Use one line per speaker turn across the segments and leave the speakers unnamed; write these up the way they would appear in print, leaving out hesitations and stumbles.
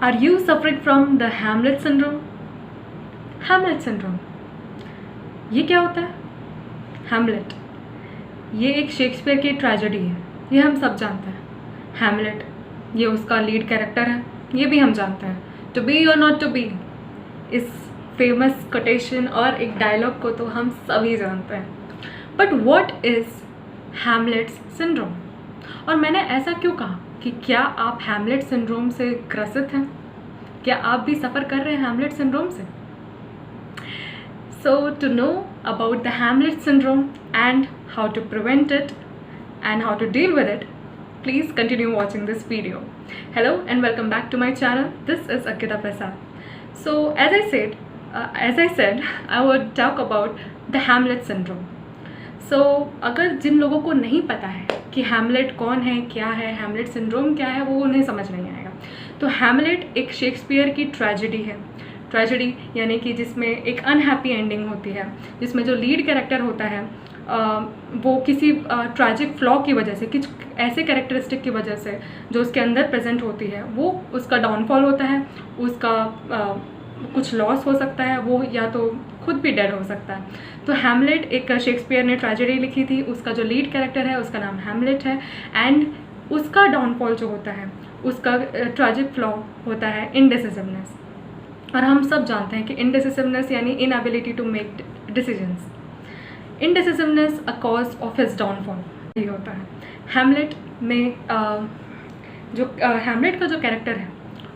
Are you suffering from the Hamlet syndrome? Hamlet syndrome ये क्या होता है? Hamlet ये एक शेक्सपियर की ट्रेजेडी है, ये हम सब जानते हैं. Hamlet ये उसका लीड कैरेक्टर है, ये भी हम जानते हैं. To be or not to be, इस फेमस कोटेशन और एक डायलॉग को तो हम सभी जानते हैं. But what is Hamlet's syndrome? और मैंने ऐसा क्यों कहा कि क्या आप Hamlet syndrome से ग्रसित हैं? क्या आप भी सफ़र कर रहे हैं Hamlet syndrome से? So to know about the Hamlet syndrome and how to prevent it and how to deal with it, please continue watching this video. Hello and welcome back to my channel. This is Ankita Prasad. So as I said, I would talk about the Hamlet syndrome. So अगर जिन लोगों को नहीं पता है कि Hamlet कौन है, क्या है, हैमलेट सिंड्रोम क्या है, वो उन्हें समझ नहीं आएगा. तो हैमलेट एक शेक्सपियर की ट्रेजेडी है. ट्रेजेडी यानी कि जिसमें एक अनहैप्पी एंडिंग होती है, जिसमें जो लीड कैरेक्टर होता है वो किसी ट्रैजिक फ्लॉ की वजह से, कुछ ऐसे कैरेक्टरिस्टिक की वजह से जो उसके अंदर प्रेजेंट होती है, वो उसका डाउनफॉल होता है, उसका कुछ लॉस हो सकता है, वो या तो खुद भी डेड हो सकता है. तो हैमलेट एक शेक्सपियर ने ट्रेजेडी लिखी थी, उसका जो लीड कैरेक्टर है उसका नाम हैमलेट है, एंड उसका डाउनफॉल जो होता है, उसका ट्रैजिक फ्लॉ होता है इनडिसिसिवनेस. और हम सब जानते हैं कि इनडिसिसिवनेस यानी inability to make decisions. Indecisiveness a cause of his downfall ये होता है. हैमलेट में जो हैमलेट का जो कैरेक्टर है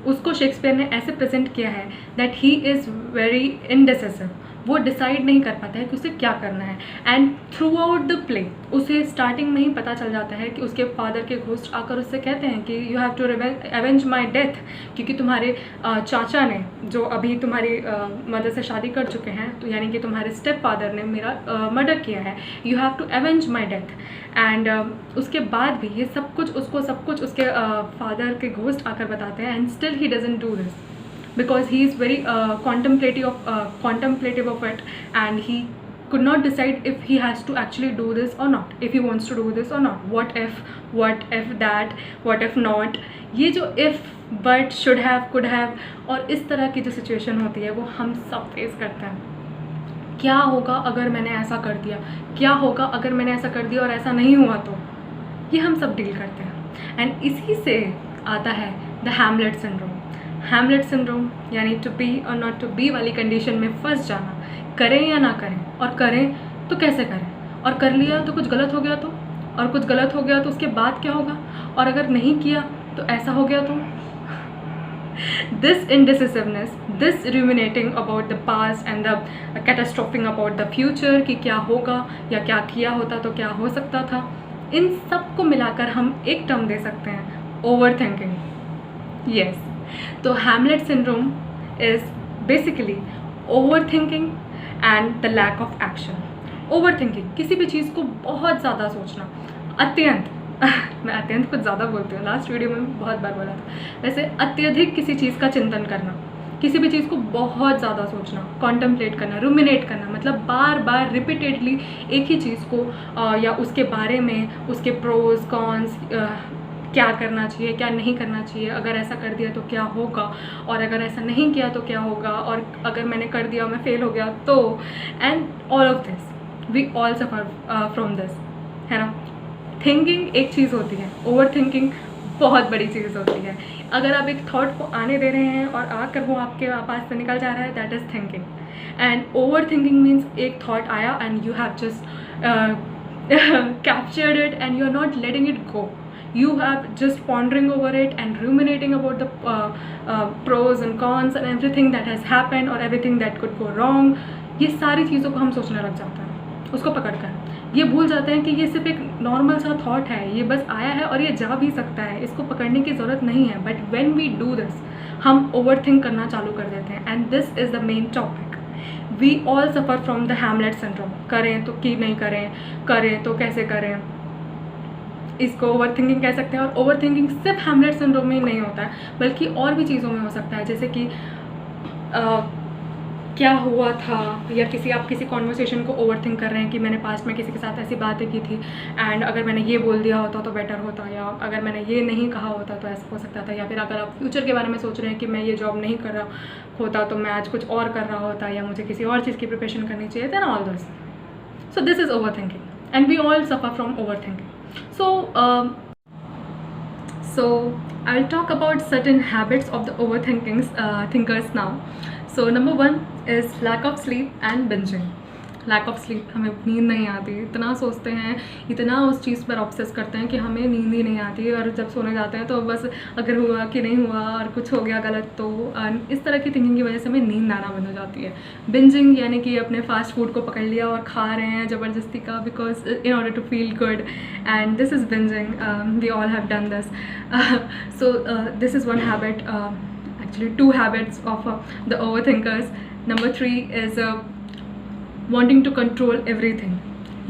उसको शेक्सपियर ने ऐसे प्रेजेंट किया है that he is very indecisive. वो डिसाइड नहीं कर पाता है कि उसे क्या करना है. And through out the play उसे स्टार्टिंग में ही पता चल जाता है कि उसके फादर के घोस्ट आकर उससे कहते हैं कि you have to avenge my death, क्योंकि तुम्हारे चाचा ने जो अभी तुम्हारी मदर से शादी कर चुके हैं, तो यानी कि तुम्हारे स्टेप फादर ने मेरा मर्डर किया है, you have to avenge my death. And उसके बाद भी ये सब कुछ उसके फादर के घोस्ट आकर बताते हैं, and still he doesn't do this because he is very contemplative of it, and he could not decide if he has to actually do this or not, if he wants to do this or not. What if that, what if not, ये जो if, but, should have, could have और इस तरह की जो situation होती है वो हम सब फेस करते हैं. क्या होगा अगर मैंने ऐसा कर दिया, क्या होगा अगर मैंने ऐसा कर दिया और ऐसा नहीं हुआ, तो ये हम सब डील करते हैं. एंड इसी से आता है the Hamlet syndrome. Hamlet syndrome यानी टू बी और नॉट टू बी वाली कंडीशन में फंस जाना. करें या ना करें, और करें तो कैसे करें, और कर लिया तो कुछ गलत हो गया तो, और कुछ गलत हो गया तो उसके बाद क्या होगा, और अगर नहीं किया तो ऐसा हो गया तो. This indecisiveness, this ruminating about the past and the catastrophizing about the future कि क्या होगा या क्या किया होता तो क्या हो सकता था, इन सब को मिलाकर हम एक टर्म दे सकते हैं, ओवर थिंकिंग. यस, तो Hamlet syndrome is basically over thinking and the lack of action. Over thinking किसी भी चीज़ को बहुत ज़्यादा सोचना, अत्यंत मैं अत्यंत कुछ ज़्यादा बोलती हूँ, लास्ट वीडियो में बहुत बार बोला था. वैसे अत्यधिक किसी चीज़ का चिंतन करना, किसी भी चीज़ को बहुत ज़्यादा सोचना, कॉन्टम्पलेट करना, रूमिनेट करना, मतलब बार बार रिपीटेडली एक ही चीज़ को या उसके बारे में, उसके प्रोज कॉन्स, क्या करना चाहिए, क्या नहीं करना चाहिए, अगर ऐसा कर दिया तो क्या होगा, और अगर ऐसा नहीं किया तो क्या होगा, और अगर मैंने कर दिया मैं फेल हो गया तो. And all of this we all suffer from this, है ना. थिंकिंग एक चीज़ होती है, ओवर थिंकिंग बहुत बड़ी चीज़ होती है. अगर आप एक थॉट को आने दे रहे हैं और आकर वो आपके पास से निकल जा रहा है, that is thinking. And over thinking means एक थॉट आया and you have just captured it and you are not letting it go. You have just pondering over it and ruminating about the pros and cons and everything that has happened or everything that could go wrong. ये सारी चीज़ों को हम सोचने लग जाते हैं, उसको पकड़कर. ये भूल जाते हैं कि ये सिर्फ एक नॉर्मल सा थॉट है, ये बस आया है और ये जा भी सकता है, इसको पकड़ने की ज़रूरत नहीं है. But when we do this, हम ओवर थिंक करना चालू कर देते हैं. And this is the main topic. We all suffer from the Hamlet syndrome. करें तो कि नहीं करें, करें तो कैसे करें, इसको ओवर थिंकिंग कह सकते हैं. और ओवर थिंकिंग सिर्फ हैमलेट सिंड्रोम में ही नहीं होता है, बल्कि और भी चीज़ों में हो सकता है. जैसे कि क्या हुआ था, या आप किसी कॉन्वर्सेशन को ओवर थिंक कर रहे हैं कि मैंने पास्ट में किसी के साथ ऐसी बातें की थी एंड अगर मैंने ये बोल दिया होता तो बेटर होता, या अगर मैंने ये नहीं कहा होता तो ऐसा हो सकता था, या फिर अगर आप फ्यूचर के बारे में सोच रहे हैं कि मैं ये जॉब नहीं कर रहा होता तो मैं आज कुछ और कर रहा होता, या मुझे किसी और चीज़ की प्रिपरेशन करनी चाहिए, then all this. So this is over thinking and we all suffer from over thinking. So I'll talk about certain habits of the thinkers now. So number one is lack of sleep and binging. Lack of sleep, हमें नींद नहीं आती, इतना सोचते हैं, इतना उस चीज़ पर ऑब्सेस करते हैं कि हमें नींद ही नहीं आती, और जब सोने जाते हैं तो बस अगर हुआ कि नहीं हुआ और कुछ हो गया गलत तो इस तरह की थिंकिंग की वजह से हमें नींद आना बंद हो जाती है. बिंजिंग यानी कि अपने फास्ट फूड को पकड़ लिया और खा रहे हैं ज़बरदस्ती का, because in order to feel good, and this is binging. We all have done this. So this is one habit, actually two habits of the overthinkers. Number 3 is wanting to control everything.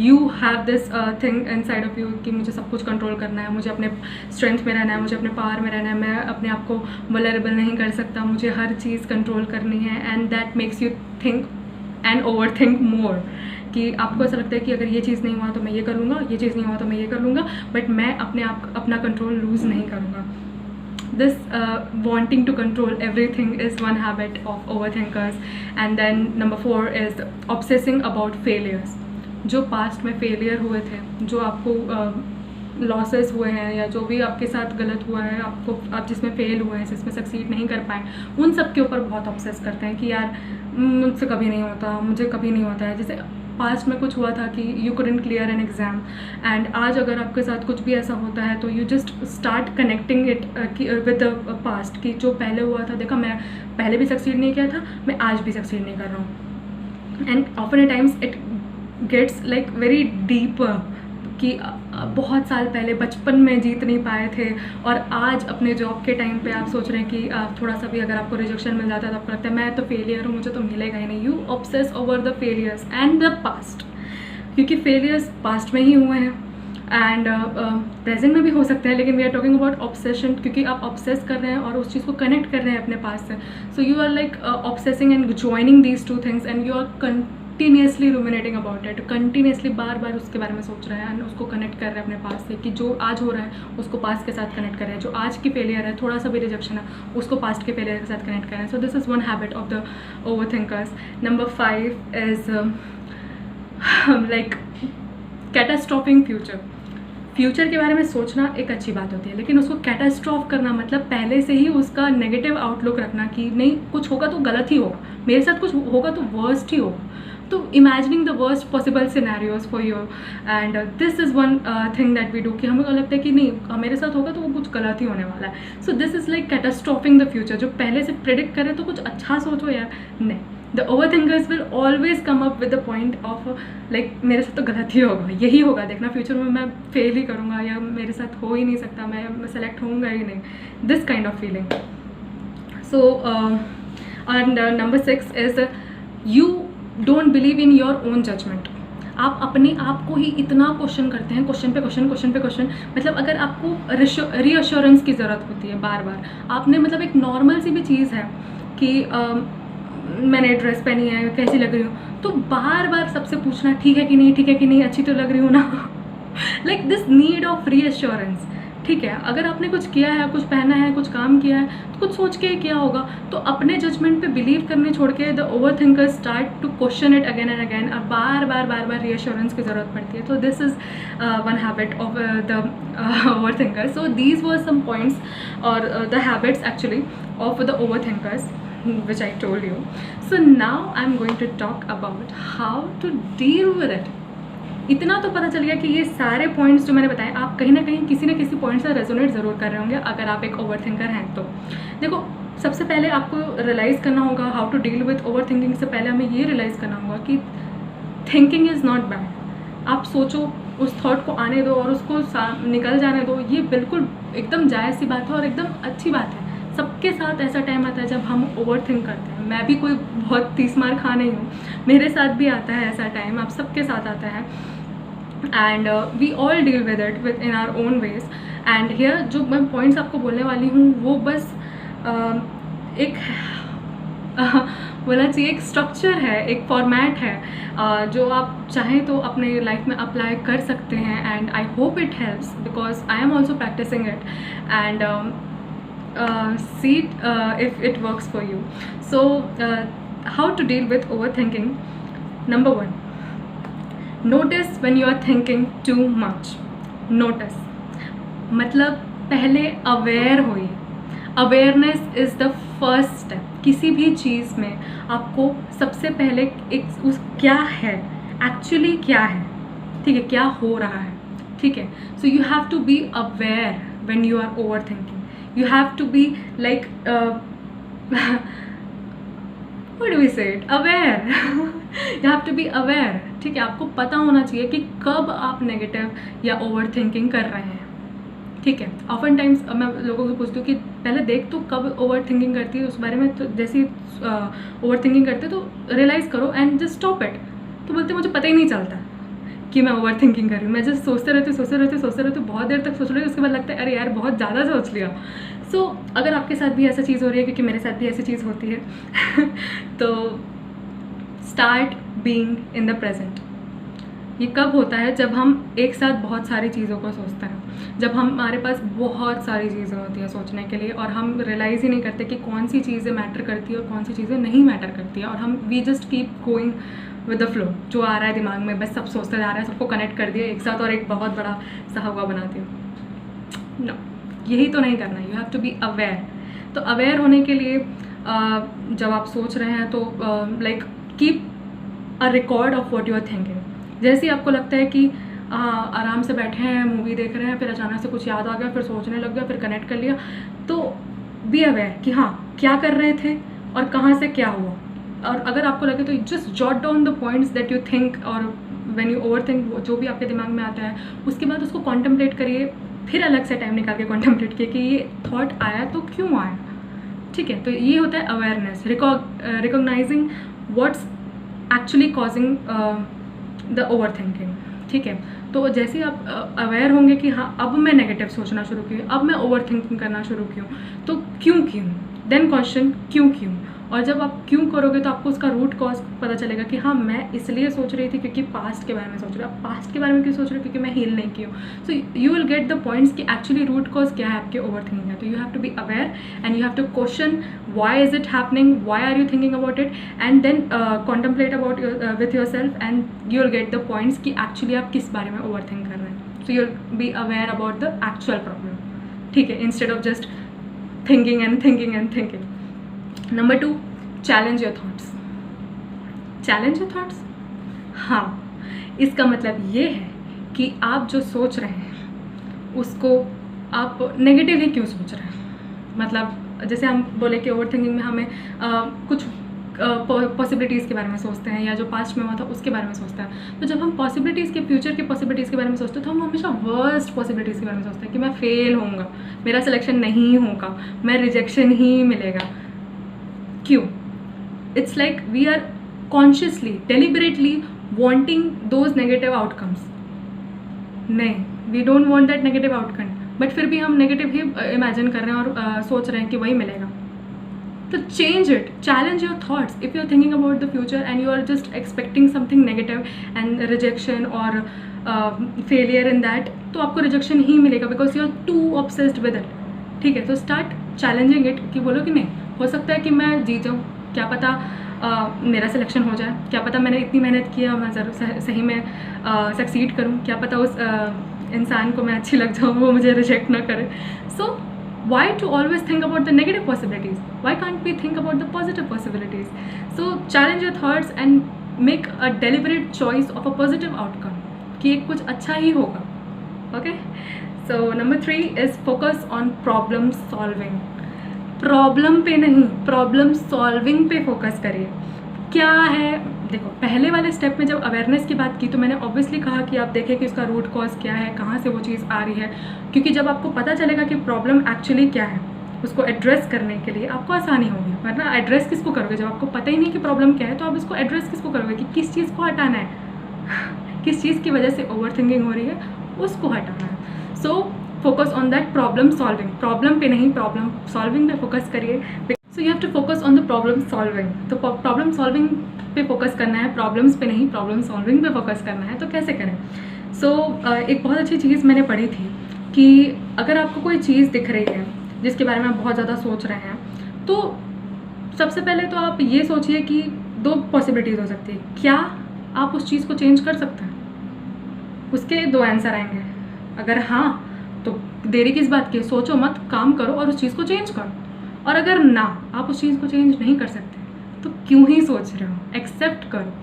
You have this thing inside of you कि मुझे सब कुछ control करना है, मुझे अपने strength में रहना है, मुझे अपने पावर में रहना है, मैं अपने आप को वल्नरेबल नहीं कर सकता, मुझे हर चीज़ कंट्रोल करनी है. And that makes you think and over think more, कि आपको ऐसा लगता है कि अगर ये चीज़ नहीं हुआ तो मैं ये कर लूँगा, ये चीज़ नहीं हुआ तो मैं ये कर लूँगा, बट मैं अपना कंट्रोल लूज़ नहीं करूँगा. This wanting to control everything is one habit of overthinkers. And then number 4 is obsessing about failures. जो पास्ट में फेलियर हुए थे, जो आपको लॉसेस हुए हैं, या जो भी आपके साथ गलत हुआ है, आप जिसमें फेल हुए हैं, जिसमें सक्सीड नहीं कर पाए, उन सब के ऊपर बहुत ऑब्सेस करते हैं कि यार मुझसे कभी नहीं होता, मुझे कभी नहीं होता है. जैसे पास्ट में कुछ हुआ था कि you couldn't clear an exam, and आज अगर आपके साथ कुछ भी ऐसा होता है तो you just start connecting it with the past, कि जो पहले हुआ था, देखा मैं पहले भी सक्सीड नहीं किया था, मैं आज भी सक्सीड नहीं कर रहा हूँ. And often a times it gets like very deep, कि बहुत साल पहले बचपन में जीत नहीं पाए थे और आज अपने जॉब के टाइम पे आप सोच रहे हैं कि थोड़ा सा भी अगर आपको रिजेक्शन मिल जाता है तो आपको लगता है मैं तो फेलियर हूँ, मुझे तो मिलेगा ही नहीं. You obsess over the failures and the past, क्योंकि फेलियर्स पास्ट में ही हुए हैं एंड प्रेजेंट में भी हो सकते हैं, लेकिन we are talking about obsession, क्योंकि आप ऑब्सेस कर रहे हैं और उस चीज़ को कनेक्ट कर रहे हैं अपने पास से. So you are like obsessing and joining these two things and you are continuously ruminating about it, continuously बार बार उसके बारे में सोच रहे हैं एंड उसको कनेक्ट कर रहे हैं अपने पास से, कि जो आज हो रहा है उसको पास्ट के साथ कनेक्ट कर रहे हैं, जो आज की फेलियर है, थोड़ा सा भी रिजेक्शन है, उसको पास्ट के फेलियर के साथ कनेक्ट कर रहे हैं. So this is one habit of the overthinkers. Number 5 is like catastrophizing future. Future के बारे में सोचना एक अच्छी बात होती है, लेकिन उसको कैटास्ट्रॉफ करना मतलब पहले से ही उसका नेगेटिव आउटलुक रखना कि नहीं कुछ होगा तो गलत ही होगा, मेरे साथ कुछ होगा तो वर्स्ट ही होगा. तो imagining the worst possible scenarios for you, and this is one thing that we do, कि हमें लगता है कि नहीं मेरे साथ होगा तो वो कुछ गलत ही होने वाला है. So this is like catastrophizing the future. जो पहले से प्रेडिक्ट करे तो कुछ अच्छा सोचो यार, नहीं. The over thinkers will always come up with the point of like मेरे साथ तो गलत ही होगा, यही होगा, देखना फ्यूचर में मैं फेल ही करूँगा, या मेरे साथ हो ही नहीं सकता, मैं सेलेक्ट होऊंगा ही नहीं. This kind of feeling. So and number 6 is you don't believe in your own judgement. आप अपने आप को ही इतना क्वेश्चन करते हैं, क्वेश्चन पे क्वेश्चन. मतलब अगर आपको रीअश्योरेंस की ज़रूरत होती है बार बार, आपने मतलब एक नॉर्मल सी भी चीज़ है कि मैंने ड्रेस पहनी है, कैसी लग रही हूँ, तो बार बार सबसे पूछना ठीक है कि नहीं, अच्छी तो लग रही हूँ ना. Like this need of reassurance. ठीक है, अगर आपने कुछ किया है, कुछ पहना है, कुछ काम किया है, तो कुछ सोच के ही किया होगा, तो अपने जजमेंट पे बिलीव करने छोड़ के the overthinkers start to question it again and again, और बार बार रीअश्योरेंस की ज़रूरत पड़ती है. तो this is one habit of the overthinkers. So these were some points और the habits actually of the overthinkers which I told you. So now I'm going to talk about how to deal with it. इतना तो पता चल गया कि ये सारे points जो मैंने बताए आप कहीं ना कहीं किसी न किसी पॉइंट से रेजोनेट ज़रूर कर रहे होंगे अगर आप एक ओवर थिंकर हैं तो. देखो, सबसे पहले आपको रियलाइज़ करना होगा how to deal with over thinking से पहले हमें ये रियलाइज़ करना होगा कि थिंकिंग इज़ नॉट बैड. आप सोचो, उस थॉट को आने दो और उसको निकल जाने दो, ये बिल्कुल एकदम जायज़ सी बात है और एकदम अच्छी बात है. सबके साथ ऐसा टाइम आता है जब हम ओवर थिंक करते हैं. मैं भी कोई बहुत 30 मार खा नहीं हूँ, मेरे साथ भी आता है ऐसा टाइम, आप सबके साथ आता है. And we all deal with it within our own ways. And here जो मैं पॉइंट्स आपको बोलने वाली हूँ वो बस एक बोलना चाहिए, एक स्ट्रक्चर है, एक फॉर्मेट है जो आप चाहें तो अपने लाइफ में अप्लाई कर सकते हैं. And I hope it helps because I am also practising it and see if it works for you. So how to deal with overthinking? Number 1, notice when you are thinking too much. Notice मतलब पहले aware होइए. Awareness is the first step. किसी भी चीज़ में आपको सबसे पहले एक उस क्या है, एक्चुअली क्या है, ठीक है, क्या हो रहा है, ठीक है. So you have to be aware when you are over thinking. You have to be like what do we say it? Aware. You have to be aware. ठीक है, आपको पता होना चाहिए कि कब आप नेगेटिव या ओवर थिंकिंग कर रहे हैं. ठीक है, ऑफन टाइम्स मैं लोगों से पूछती हूँ कि पहले देख तो कब ओवर थिंकिंग करती है उस बारे में. तो जैसे ओवर थिंकिंग करते तो रियलाइज़ करो एंड जस्ट स्टॉप इट. तो बोलते मुझे पता ही नहीं चलता कि मैं ओवर थिंकिंग कर रही हूँ. मैं जस्ट सोचते रहती हूँ, बहुत देर तक सोच रही हूँ. उसके बाद लगता है अरे यार बहुत ज़्यादा सोच लिया. सो अगर आपके साथ भी ऐसा चीज़ हो रही है, क्योंकि मेरे साथ भी ऐसी चीज़ होती है तो start being in the present. ये कब होता है? जब हम एक साथ बहुत सारी चीज़ों को सोचते हैं, जब हमारे पास बहुत सारी चीज़ें होती हैं सोचने के लिए और हम रियलाइज़ ही नहीं करते कि कौन सी चीज़ें मैटर करती है और कौन सी चीज़ें नहीं मैटर करती है. और हम we just keep going with the flow. जो आ रहा है दिमाग में बस सब सोचते जा रहा है, सबको कनेक्ट कर दिया एक साथ और एक बहुत बड़ा सा हवा बना दिया. नो, यही तो नहीं करना. You have to be aware. तो अवेयर होने के लिए जब आप सोच रहे हैं तो like keep a record of what you are thinking. जैसे ही आपको लगता है कि आराम से बैठे हैं, मूवी देख रहे हैं, फिर अचानक से कुछ याद आ गया, फिर सोचने लग गया, फिर कनेक्ट कर लिया, तो बी अवेयर कि हाँ क्या कर रहे थे और कहाँ से क्या हुआ. और अगर आपको लगे तो just jot down the points that you think. और व्हेन यू ओवर थिंक, जो भी आपके दिमाग में आता है उसके बाद उसको कॉन्टम्पलेट करिए. फिर अलग से टाइम निकाल के कॉन्टम्पलेट किए कि ये थॉट आया तो क्यों आया. ठीक है, तो ये होता है awareness, recognising what's actually causing the over thinking. ठीक है, तो जैसे ही आप अवेयर होंगे कि हाँ अब मैं नेगेटिव सोचना शुरू की, अब मैं ओवर थिंकिंग करना शुरू की हूँ, तो क्यों, देन क्वेश्चन क्यों. और जब आप क्यों करोगे तो आपको उसका रूट कॉज पता चलेगा कि हाँ मैं इसलिए सोच रही थी क्योंकि पास्ट के बारे में सोच रही हूँ. आप पास्ट के बारे में क्यों सोच रहे हो? क्योंकि मैं हील नहीं की हूँ. So you will get the points कि एक्चुअली रूट कॉज क्या है आपके ओवर थिंकिंग का. तो you have to be aware and you have to question why is it happening, why are you thinking about it, and then contemplate about with your self and you will get the points कि actually आप किस बारे में over think कर रहे हैं. So you will be aware about the actual problem. ठीक है, instead of just thinking and thinking. Number 2, challenge your thoughts. Challenge your thoughts, हाँ, इसका मतलब ये है कि आप जो सोच रहे हैं उसको आप नेगेटिव ही क्यों सोच रहे हैं. मतलब जैसे हम बोले कि ओवर थिंकिंग में हमें कुछ पॉसिबिलिटीज़ के बारे में सोचते हैं या जो पास्ट में हुआ था उसके बारे में सोचते हैं. तो जब हम पॉसिबिलिटीज़ के फ्यूचर की पॉसिबिलिटीज़ के बारे में सोचते हैं तो हम हमेशा वर्स्ट पॉसिबिलिटीज़ के बारे में सोचते हैं कि मैं फेल होऊंगा, मेरा सिलेक्शन नहीं होगा, मैं रिजेक्शन ही मिलेगा. क्यों? It's like we are consciously, deliberately wanting those negative outcomes. नहीं, we don't want that negative outcome. But फिर भी हम negative ही imagine कर रहे हैं और सोच रहे हैं कि वही मिलेगा. तो change it, challenge your thoughts. If you're thinking about the future and you are just expecting something negative and rejection or failure in that, तो आपको rejection ही मिलेगा because you are too obsessed with it. ठीक है, तो start challenging it कि बोलो कि नहीं, हो सकता है कि मैं जीत जाऊँ, क्या पता मेरा सिलेक्शन हो जाए, क्या पता मैंने इतनी मेहनत की है और मैं ज़रूर सही में सक्सीड करूँ, क्या पता उस इंसान को मैं अच्छी लग जाऊँ, वो मुझे रिजेक्ट ना करे. So why to always think about the negative possibilities, why can't we think about the positive possibilities. So challenge your thoughts and make a deliberate choice of a positive outcome कि कुछ अच्छा ही होगा. Okay, so number 3 is focus on problem solving. Problem पे नहीं, problem solving पे focus करिए. क्या है, देखो पहले वाले स्टेप में जब अवेयरनेस की बात की तो मैंने ऑब्वियसली कहा कि आप देखें कि उसका रूट कॉज क्या है, कहाँ से वो चीज़ आ रही है. क्योंकि जब आपको पता चलेगा कि प्रॉब्लम एक्चुअली क्या है, उसको एड्रेस करने के लिए आपको आसानी होगी. वरना एड्रेस किसको करोगे जब आपको पता ही नहीं कि प्रॉब्लम क्या है, तो आप इसको एड्रेस किसको करोगे कि किस चीज़ को हटाना है, किस चीज़ की वजह से ओवर थिंकिंग हो रही है उसको हटाना है. So focus on that problem solving. Problem पे नहीं, प्रॉब्लम सॉल्विंग पे फोकस करिए. So you have to focus on the problem solving. तो प्रॉब्लम सॉल्विंग पे फोकस करना है, प्रॉब्लम्स पे नहीं, प्रॉब्लम सॉल्विंग पे फोकस करना है। तो कैसे करें? सो एक बहुत अच्छी चीज़ मैंने पढ़ी थी कि अगर आपको कोई चीज़ दिख रही है जिसके बारे में आप बहुत ज़्यादा सोच रहे हैं, तो सबसे पहले तो आप ये सोचिए कि 2 पॉसिबिलिटीज़ हो सकती है। क्या आप उस चीज़ को चेंज कर सकते हैं? उसके 2 आंसर आएंगे। अगर हाँ, तो देरी किस बात की, सोचो मत, काम करो और उस चीज़ को चेंज करो। और अगर ना, आप उस चीज़ को चेंज नहीं कर सकते, तो क्यों ही सोच रहे हो, एक्सेप्ट करो।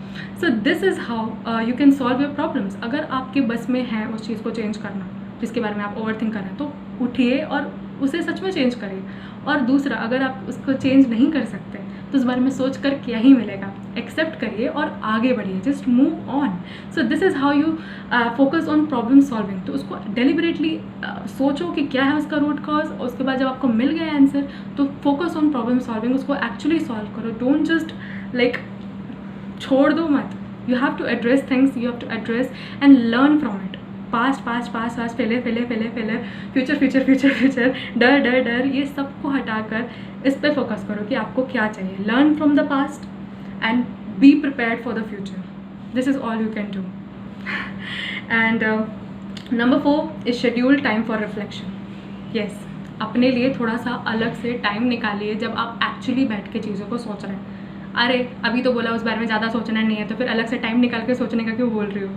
सो this is how you can solve your problems. अगर आपके बस में है उस चीज़ को चेंज करना जिसके बारे में आप ओवर थिंक कर रहे हैं, तो उठिए और उसे सच में चेंज करिए। और दूसरा, अगर आप उसको चेंज नहीं कर सकते तो उस बारे में सोच कर क्या ही मिलेगा, एक्सेप्ट करिए और आगे बढ़िए, just move on. So this is how you focus on problem solving. तो उसको डेलिबरेटली सोचो कि क्या है उसका रूट कॉज, और उसके बाद जब आपको मिल गया आंसर तो फोकस ऑन प्रॉब्लम सॉल्विंग, उसको एक्चुअली सॉल्व करो। डोंट जस्ट लाइक छोड़ दो मत। You have to address things, you have to address and learn from it. Past past past past, failure failure failure failure, future future future future, डर डर डर, ये सबको हटाकर इस पर फोकस करो कि आपको क्या चाहिए। Learn from the past and be prepared for the future. This is all you can do. And number 4 is schedule time for reflection. Yes, अपने लिए थोड़ा सा अलग से टाइम निकालिए जब आप एक्चुअली बैठ के चीज़ों को सोच रहे हैं। अरे अभी तो बोला उस बारे में ज़्यादा सोचना नहीं है, तो फिर अलग से टाइम निकाल के सोचने का क्यों बोल रही हो?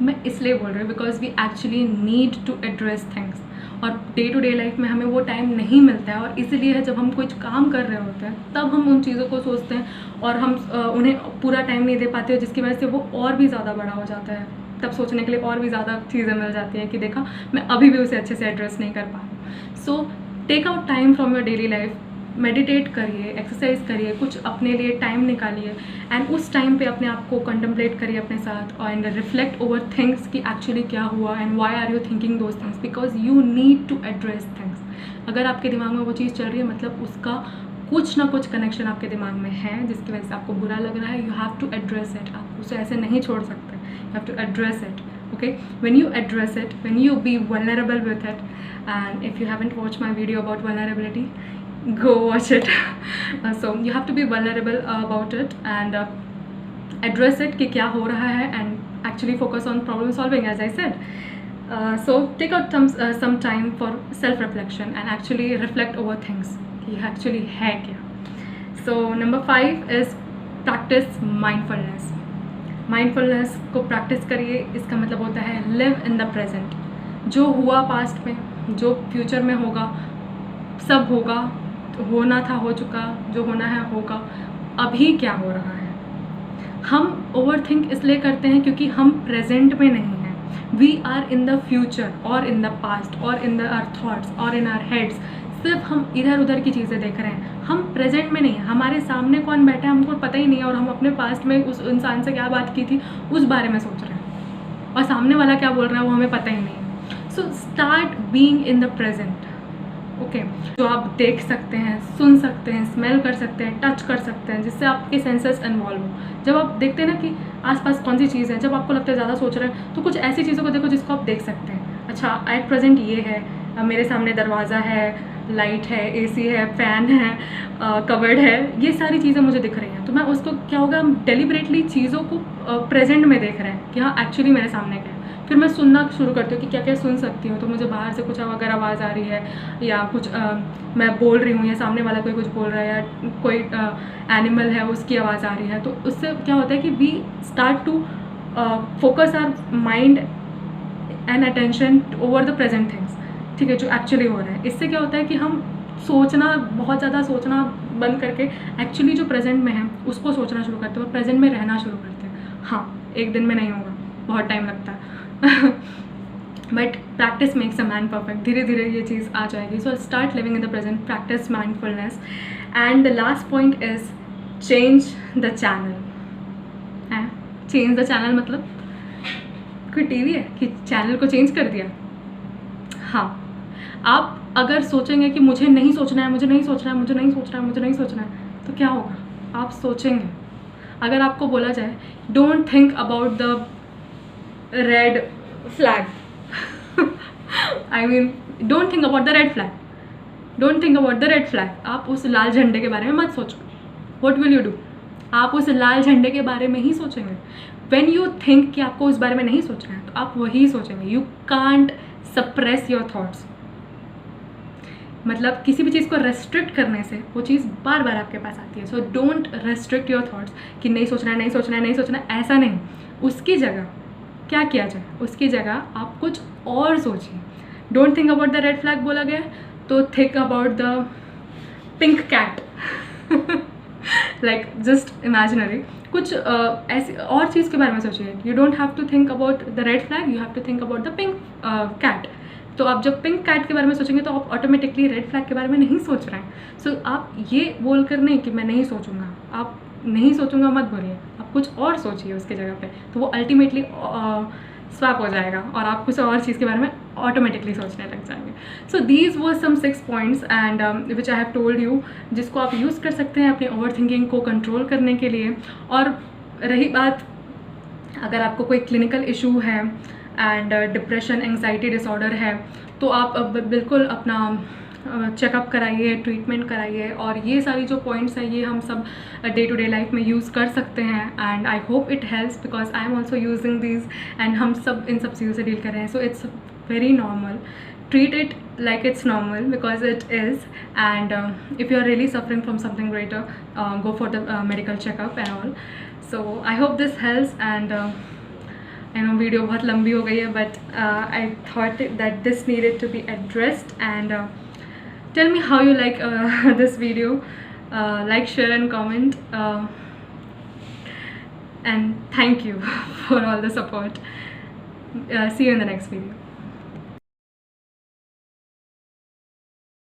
मैं इसलिए बोल रही हूँ because we actually need to address things, और डे टू डे लाइफ में हमें वो टाइम नहीं मिलता है। और इसीलिए जब हम कुछ काम कर रहे होते हैं तब हम उन चीज़ों को सोचते हैं और हम उन्हें पूरा टाइम नहीं दे पाते हो, जिसकी वजह से वो और भी ज़्यादा बड़ा हो जाता है। तब सोचने के लिए और भी ज़्यादा चीज़ें मिल जाती हैं कि देखा मैं अभी भी उसे अच्छे से एड्रेस नहीं कर पा रही। So take out time from your daily life, meditate करिए, एक्सरसाइज करिए, कुछ अपने लिए टाइम निकालिए एंड उस टाइम पे अपने आप को कंटेम्पलेट करिए अपने साथ एंड रिफ्लेक्ट ओवर थिंग्स कि एक्चुअली क्या हुआ and why are you thinking those things, because you need to address things. अगर आपके दिमाग में वो चीज़ चल रही है मतलब उसका कुछ ना कुछ कनेक्शन आपके दिमाग में है जिसकी वजह से आपको बुरा लग रहा है। You have to address it. आप उसे ऐसे नहीं छोड़ सकते, you have to address it. Okay, when you address it, when you be vulnerable with it, and if you haven't watched my video about vulnerability, go watch it. So you have to be vulnerable about it and address it कि क्या हो रहा है and actually focus on problem solving as I said. So take out some time for self reflection and actually reflect over things कि actually है क्या. So number 5 is practice mindfulness. Mindfulness को practice करिए। इसका मतलब होता है लिव इन द प्रेजेंट। जो हुआ पास्ट में, जो फ्यूचर में होगा, सब होगा, होना था हो चुका, जो होना है होगा। अभी क्या हो रहा है? हम ओवर थिंक इसलिए करते हैं क्योंकि हम प्रेजेंट में नहीं हैं। We are in the future और इन द पास्ट और इन द आवर थॉट्स और इन आवर हेड्स। सिर्फ हम इधर उधर की चीज़ें देख रहे हैं, हम प्रेजेंट में नहीं हैं। हमारे सामने कौन बैठा है हमको पता ही नहीं है और हम अपने पास्ट में उस इंसान से क्या बात की थी उस बारे में सोच रहे हैं और सामने वाला क्या बोल रहा है वो हमें पता ही नहीं है। So start being in the present. Okay, जो आप देख सकते हैं, सुन सकते हैं, स्मेल कर सकते हैं, टच कर सकते हैं, जिससे आपके सेंसेस इन्वॉल्व हो। जब आप देखते हैं ना कि आसपास कौन सी चीज़ है, जब आपको लगता है ज़्यादा सोच रहे हैं तो कुछ ऐसी चीज़ों को देखो जिसको आप देख सकते हैं। अच्छा, एट प्रेजेंट ये है, मेरे सामने दरवाज़ा है, लाइट है, एसी है, फ़ैन है, कवर्ड है, ये सारी चीज़ें मुझे दिख रही हैं। तो मैं उसको क्या होगा, हम डेलिबरेटली चीज़ों को प्रेजेंट में देख रहे हैं कि हाँ एक्चुअली मेरे सामने क्या है। फिर मैं सुनना शुरू करती हूँ कि क्या क्या सुन सकती हूँ। तो मुझे बाहर से कुछ अगर आवाज़ आ रही है या कुछ मैं बोल रही हूँ या सामने वाला कोई कुछ बोल रहा है या कोई एनिमल है उसकी आवाज़ आ रही है, तो उससे क्या होता है कि we start to focus our mind and attention over the present things. ठीक है, जो एक्चुअली हो रहा है। इससे क्या होता है कि हम सोचना, बहुत ज़्यादा सोचना बंद करके एक्चुअली जो प्रेजेंट में है उसको सोचना शुरू करते हैं और प्रेजेंट में रहना शुरू करते हैं। हाँ, एक दिन में नहीं होगा, बहुत टाइम लगता है but practice makes a man perfect. धीरे धीरे ये चीज़ आ जाएगी। So start living in the present, practice mindfulness and the last point is change the channel. है, चेंज द चैनल मतलब कोई टीवी है कि चैनल को चेंज कर दिया? हाँ, आप अगर सोचेंगे कि मुझे नहीं सोचना है, मुझे नहीं सोचना है, मुझे नहीं सोचना है, मुझे नहीं सोचना है, तो क्या होगा? आप सोचेंगे। अगर आपको बोला जाए don't think about the red flag, I mean don't think about the red flag, don't think about the red flag. आप उस लाल झंडे के बारे में मत सोचो. What will you do? आप उस लाल झंडे के बारे में ही सोचेंगे. व्हेन यू थिंक कि आपको उस बारे में नहीं सोचना है, तो आप वही सोचेंगे. You can't suppress your thoughts. मतलब किसी भी चीज़ को रेस्ट्रिक्ट करने से वो चीज़ बार बार आपके पास आती है. So don't restrict your thoughts कि नहीं सोचना है, नहीं सोचना है, नहीं सोचना है. ऐसा नहीं. उसकी जगह क्या किया जाए? उसकी जगह आप कुछ और सोचिए. Don't think about the red flag बोला गया है, तो think about the pink cat. Like just imaginary कुछ ऐसी और चीज़ के बारे में सोचिए. You don't have to think about the red flag, you have to think about the pink cat. तो आप जब पिंक कैट के बारे में सोचेंगे तो आप ऑटोमेटिकली रेड फ्लैग के बारे में नहीं सोच रहे हैं. सो आप ये बोल कर नहीं कि मैं नहीं सोचूंगा, आप नहीं सोचूंगा मत बोलिए. आप कुछ और सोचिए उसके जगह पे, तो वो अल्टीमेटली स्वैप हो जाएगा और आप कुछ और चीज़ के बारे में ऑटोमेटिकली सोचने लग जाएंगे. So these were some 6 points and which I have told you, जिसको आप यूज़ कर सकते हैं अपनी ओवर थिंकिंग को कंट्रोल करने के लिए. और रही बात, अगर आपको कोई क्लिनिकल इशू है एंड डिप्रेशन, एंग्जाइटी डिसऑर्डर है, तो आप बिल्कुल अपना चेकअप कराइए, ट्रीटमेंट कराइए. और ये सारी जो पॉइंट्स हैं ये हम सब डे टू डे लाइफ में यूज़ कर सकते हैं. And I hope it helps because I am also using these and हम सब इन सब चीज़ों से डील कर रहे हैं. So it's very normal. Treat it like it's normal because it is. And if you are really suffering from something greater, go for the medical checkup and all. So I hope this helps. And I know video बहुत लंबी हो गई है, but I thought that this needed to be addressed. And tell me how you like this video. Like, share and comment. And thank you for all the support. See you in the next video.